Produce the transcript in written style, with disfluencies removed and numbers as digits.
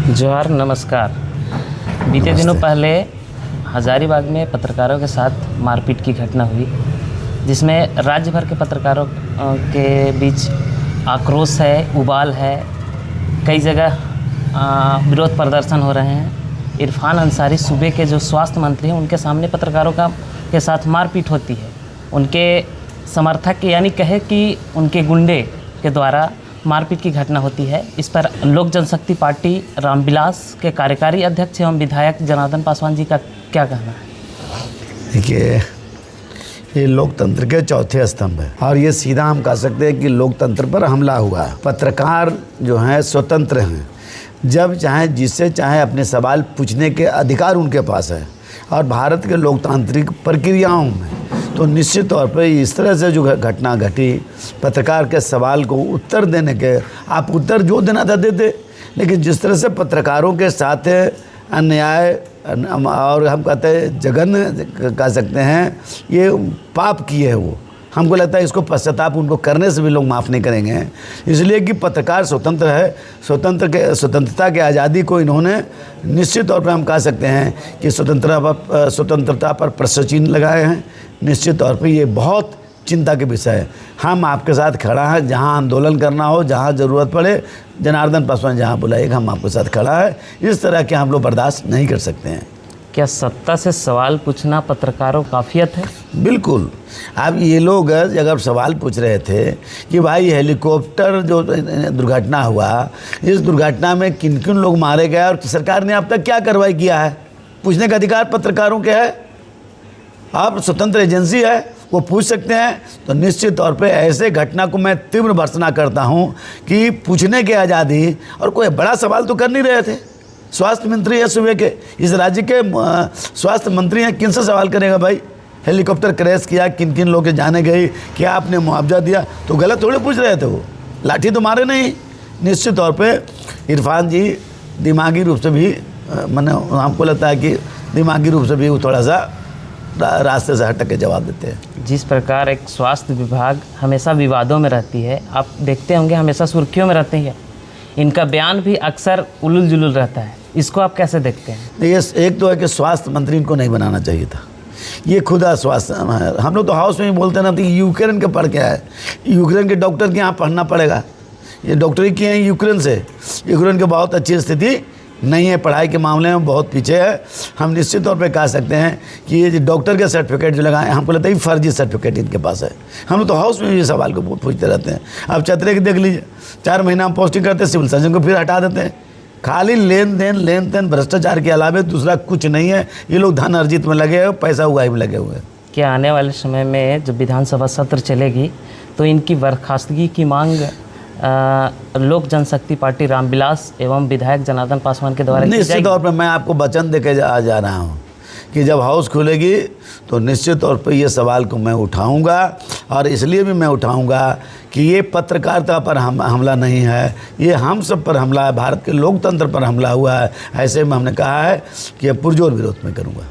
जोहार, नमस्कार। बीते दिनों पहले हजारीबाग में पत्रकारों के साथ मारपीट की घटना हुई, जिसमें राज्य भर के पत्रकारों के बीच आक्रोश है, उबाल है। कई जगह विरोध प्रदर्शन हो रहे हैं। इरफान अंसारी सूबे के जो स्वास्थ्य मंत्री हैं, उनके सामने पत्रकारों के साथ मारपीट होती है। उनके समर्थक यानी कहे कि उनके गुंडे के द्वारा मारपीट की घटना होती है। इस पर लोक जनशक्ति पार्टी रामविलास के कार्यकारी अध्यक्ष एवं विधायक जनार्दन पासवान जी का क्या कहना है? देखिए, ये लोकतंत्र के चौथे स्तंभ है और ये सीधा हम कह सकते हैं कि लोकतंत्र पर हमला हुआ है। पत्रकार जो हैं स्वतंत्र हैं, जब चाहे जिससे चाहे अपने सवाल पूछने के अधिकार उनके पास है। और भारत के लोकतांत्रिक प्रक्रियाओं में तो निश्चित तौर पर इस तरह से जो घटना घटी, पत्रकार के सवाल को उत्तर देने के, आप उत्तर जो देना था देते, लेकिन जिस तरह से पत्रकारों के साथ अन्याय और हम कहते हैं जघन्य कह सकते हैं, ये पाप किए है वो, हमको लगता है इसको पश्चाताप उनको करने से भी लोग माफ़ नहीं करेंगे। इसलिए कि पत्रकार स्वतंत्र है, स्वतंत्रता के आज़ादी को इन्होंने निश्चित तौर पर हम कह सकते हैं कि स्वतंत्रता पर प्रश्न चिन्ह लगाए हैं। निश्चित तौर पर ये बहुत चिंता के विषय है। हम आपके साथ खड़ा है, जहां आंदोलन करना हो, जहां ज़रूरत पड़े, जनार्दन पासवान जहां बुलाएगा हम आपके साथ खड़ा है। इस तरह के हम लोग बर्दाश्त नहीं कर सकते हैं। क्या सत्ता से सवाल पूछना पत्रकारों काफ़ियत है? बिल्कुल। अब ये लोग अगर सवाल पूछ रहे थे कि भाई हेलीकॉप्टर जो दुर्घटना हुआ, इस दुर्घटना में किन किन लोग मारे गए और सरकार ने अब तक क्या कार्रवाई किया है, पूछने का अधिकार पत्रकारों के है। आप स्वतंत्र एजेंसी है, वो पूछ सकते हैं। तो निश्चित तौर पे ऐसे घटना को मैं तीव्र भर्त्सना करता हूँ कि पूछने की आज़ादी, और कोई बड़ा सवाल तो कर नहीं रहे थे। स्वास्थ्य मंत्री है सूबे के, इस राज्य के स्वास्थ्य मंत्री हैं, किन से सवाल करेगा भाई? हेलीकॉप्टर क्रैश किया, किन किन लोग के जाने गई, क्या आपने मुआवजा दिया, तो गलत थोड़े पूछ रहे थे। वो लाठी तो मारे नहीं। निश्चित तौर पे इरफान जी दिमागी रूप से भी मैंने हमको लगता है कि दिमागी रूप से भी वो थोड़ा सा रास्ते से हट के जवाब देते हैं। जिस प्रकार एक स्वास्थ्य विभाग हमेशा विवादों में रहती है, आप देखते होंगे हमेशा सुर्खियों में रहते हैं, इनका बयान भी अक्सर उलझुल जुलूल रहता है। इसको आप कैसे देखते हैं? ये एक तो है कि स्वास्थ्य मंत्री इनको नहीं बनाना चाहिए था। ये खुदा स्वास्थ्य है। हम लोग तो हाउस में ही बोलते ना, तो यूक्रेन के पढ़ के आए, यूक्रेन के डॉक्टर के यहाँ पढ़ना पड़ेगा। ये डॉक्टरी किए हैं यूक्रेन से। यूक्रेन की बहुत अच्छी स्थिति नहीं है, पढ़ाई के मामले में बहुत पीछे है। हम निश्चित तौर पे कह सकते हैं कि ये डॉक्टर के सर्टिफिकेट जो लगाए, हमको लगता है फर्जी सर्टिफिकेट इनके पास है। हम लोग तो हाउस में भी सवाल को पूछते रहते हैं। अब चतरे की देख लीजिए, 4 महीना में पोस्टिंग करते हैं, सिविल सर्जन को फिर हटा देते हैं। खाली लेन देन भ्रष्टाचार के अलावा दूसरा कुछ नहीं है। ये लोग धन अर्जित में लगे हैं, पैसा उगाई में लगे हुए हैं। क्या आने वाले समय में जब विधानसभा सत्र चलेगी तो इनकी बर्खास्तगी की मांग लोक जनशक्ति पार्टी रामविलास एवं विधायक जनार्दन पासवान के द्वारा? निश्चित तौर पर मैं आपको वचन देके जा रहा हूँ कि जब हाउस खुलेगी तो निश्चित तौर पर ये सवाल को मैं उठाऊंगा। और इसलिए भी मैं उठाऊंगा कि ये पत्रकारिता पर हमला नहीं है, ये हम सब पर हमला है, भारत के लोकतंत्र पर हमला हुआ है। ऐसे में हमने कहा है कि अब पुरजोर विरोध में करूँगा।